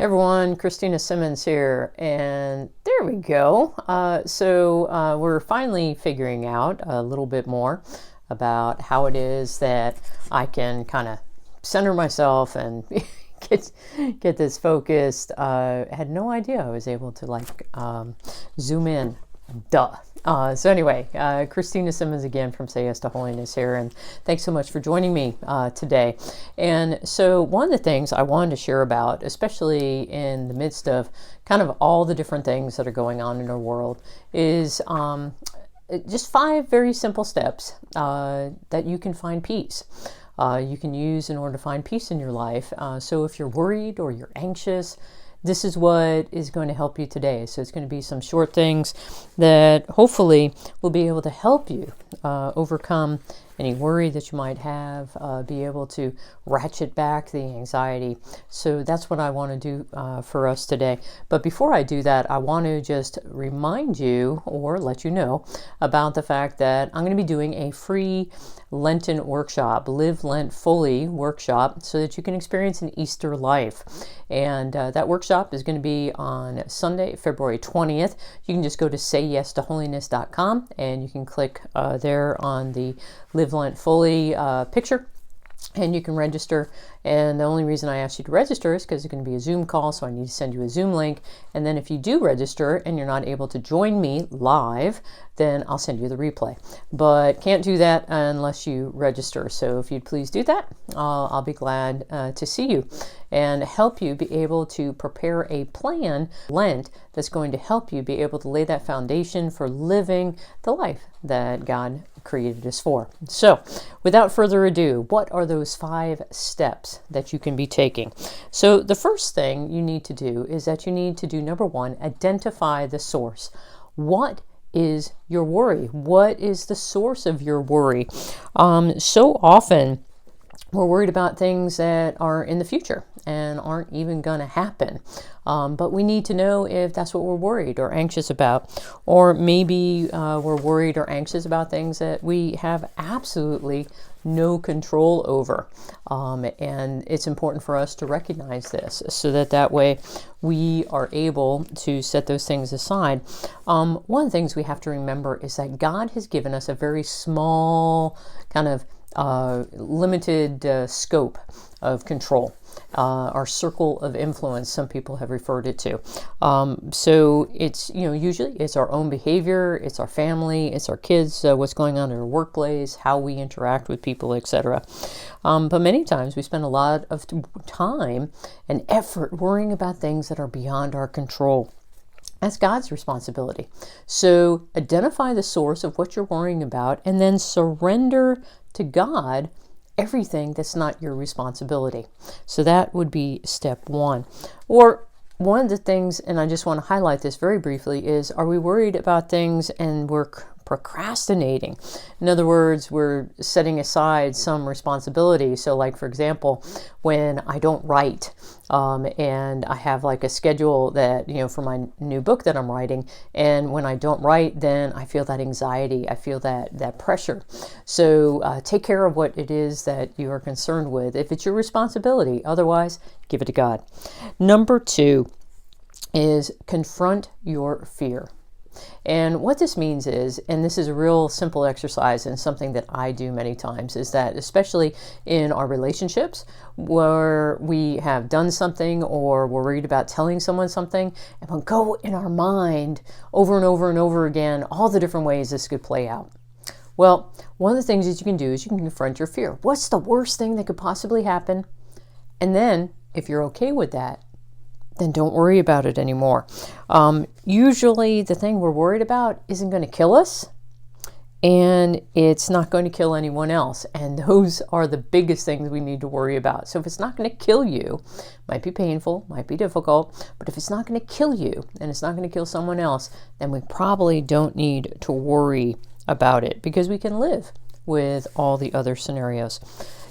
Everyone, Christina Simmons here, and there we go. We're finally figuring out a little bit more about how it is that I can kind of center myself and get this focused. I had no idea I was able to zoom in. Duh. Christina Simmons again from Say Yes to Holiness here, and thanks so much for joining me today. And so one of the things I wanted to share about, especially in the midst of kind of all the different things that are going on in our world, is just 5 very simple steps that you can find peace. You can use in order to find peace in your life. So if you're worried or you're anxious, this is what is going to help you today. So it's going to be some short things that hopefully will be able to help you overcome any worry that you might have, be able to ratchet back the anxiety. So that's what I want to do for us today. But before I do that, I want to just remind you or let you know about the fact that I'm going to be doing a free Lenten workshop, Live Lent Fully workshop, so that you can experience an Easter life. And that workshop is going to be on Sunday, February 20th. You can just go to sayyes-to-holiness.com and you can click there on the Live Lent Fully picture, and you can register. And the only reason I asked you to register is because it's going to be a Zoom call, so I need to send you a Zoom link. And then if you do register and you're not able to join me live, then I'll send you the replay. But can't do that unless you register. So if you'd please do that, I'll be glad to see you and help you be able to prepare a plan, Lent, that's going to help you be able to lay that foundation for living the life that God created us for. So without further ado, what are those 5 steps that you can be taking? So the first thing you need to do is that you need to do, number 1, identify the source. What is your worry? What is the source of your worry? So often we're worried about things that are in the future and aren't even going to happen. But we need to know if that's what we're worried or anxious about. Or maybe we're worried or anxious about things that we have absolutely no control over. And it's important for us to recognize this so that way we are able to set those things aside. One of the things we have to remember is that God has given us a very small kind of limited scope of control, our circle of influence, some people have referred it to. So it's, usually it's our own behavior, it's our family, it's our kids, what's going on in our workplace, how we interact with people, etc. But many times we spend a lot of time and effort worrying about things that are beyond our control. That's God's responsibility. So identify the source of what you're worrying about and then surrender to God everything that's not your responsibility. So that would be step 1. Or one of the things, and I just want to highlight this very briefly, is are we worried about things and we're procrastinating? In other words, we're setting aside some responsibility. So like, for example, when I don't write, and I have like a schedule that, for my new book that I'm writing, and when I don't write, then I feel that anxiety, I feel that pressure. So take care of what it is that you are concerned with, if it's your responsibility. Otherwise, give it to God. Number 2 is confront your fear. And what this means is, and this is a real simple exercise and something that I do many times, is that especially in our relationships where we have done something or we're worried about telling someone something, and we'll go in our mind over and over and over again all the different ways this could play out. Well, one of the things that you can do is you can confront your fear. What's the worst thing that could possibly happen? And then, if you're okay with that, then don't worry about it anymore. Usually the thing we're worried about isn't going to kill us, and it's not going to kill anyone else. And those are the biggest things we need to worry about. So if it's not going to kill you, might be painful, might be difficult, but if it's not going to kill you and it's not going to kill someone else, then we probably don't need to worry about it, because we can live with all the other scenarios.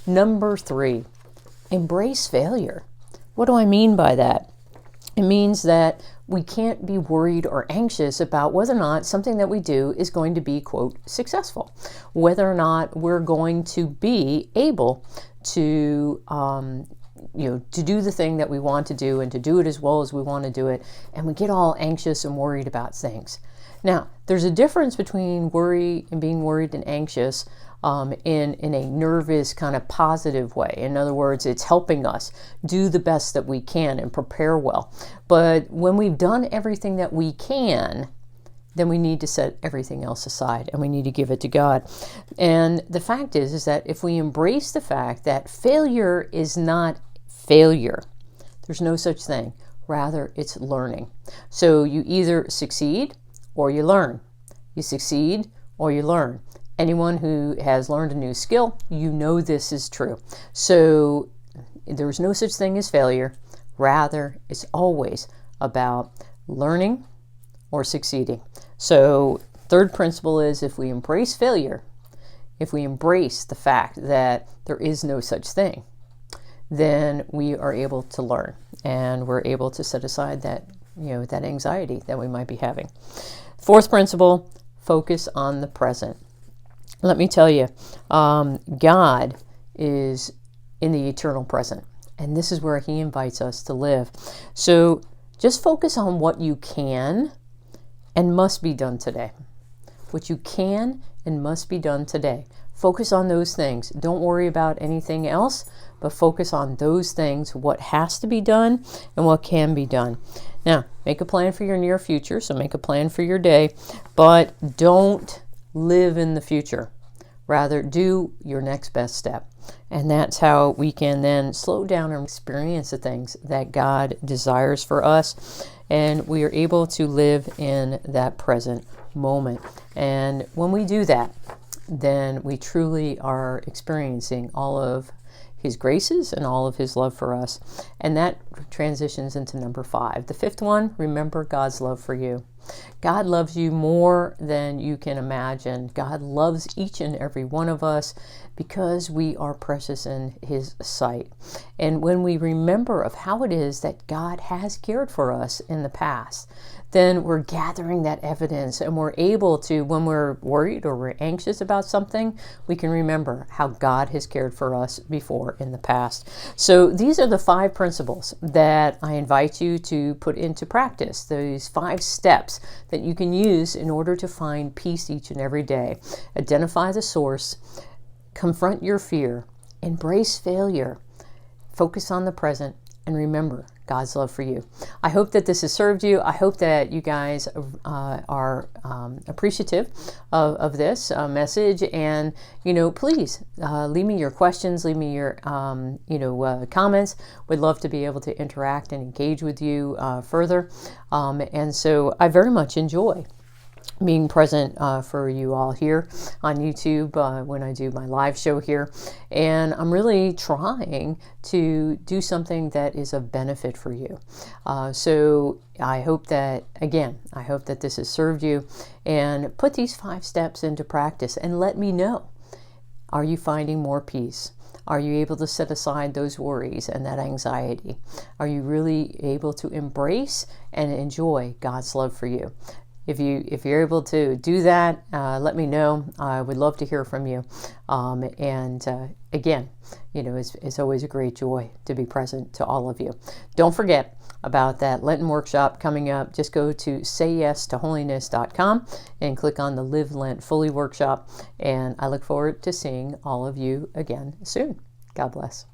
Number 3, embrace failure. What do I mean by that? It means that we can't be worried or anxious about whether or not something that we do is going to be, quote, successful, whether or not we're going to be able to to do the thing that we want to do and to do it as well as we want to do it. And we get all anxious and worried about things. Now, there's a difference between worry and being worried and anxious in a nervous kind of positive way. In other words, it's helping us do the best that we can and prepare well. But when we've done everything that we can, then we need to set everything else aside and we need to give it to God. And the fact is that if we embrace the fact that failure is not failure, there's no such thing. Rather, it's learning. So you either succeed or you learn. You succeed or you learn. Anyone who has learned a new skill, this is true. So there's no such thing as failure. Rather, it's always about learning or succeeding. So third principle is, if we embrace failure, if we embrace the fact that there is no such thing, then we are able to learn and we're able to set aside that, that anxiety that we might be having. Fourth principle, focus on the present. Let me tell you, God is in the eternal present, and this is where He invites us to live. So just focus on what you can and must be done today. What you can and must be done today. Focus on those things. Don't worry about anything else, but focus on those things, what has to be done and what can be done. Now, make a plan for your near future, so make a plan for your day, but don't live in the future. Rather, do your next best step. And that's how we can then slow down and experience the things that God desires for us. And we are able to live in that present moment. And when we do that, then we truly are experiencing all of His graces and all of His love for us. And that transitions into number 5. The fifth one, remember God's love for you. God loves you more than you can imagine. God loves each and every one of us because we are precious in His sight. And when we remember of how it is that God has cared for us in the past, then we're gathering that evidence and we're able to, when we're worried or we're anxious about something, we can remember how God has cared for us before in the past. So these are the 5 principles that I invite you to put into practice, these 5 steps that you can use in order to find peace each and every day. Identify the source, confront your fear, embrace failure, focus on the present, and remember God's love for you. I hope that this has served you. I hope that you guys are appreciative of this message. And, please leave me your questions, leave me your, comments. Would love to be able to interact and engage with you further. And so I very much enjoy being present for you all here on YouTube when I do my live show here. And I'm really trying to do something that is of benefit for you. So I hope that this has served you, and put these 5 steps into practice and let me know. Are you finding more peace? Are you able to set aside those worries and that anxiety? Are you really able to embrace and enjoy God's love for you? If you're able to do that, let me know. I would love to hear from you. Again, it's always a great joy to be present to all of you. Don't forget about that Lenten workshop coming up. Just go to sayyestoholiness.com and click on the Live Lent Fully workshop. And I look forward to seeing all of you again soon. God bless.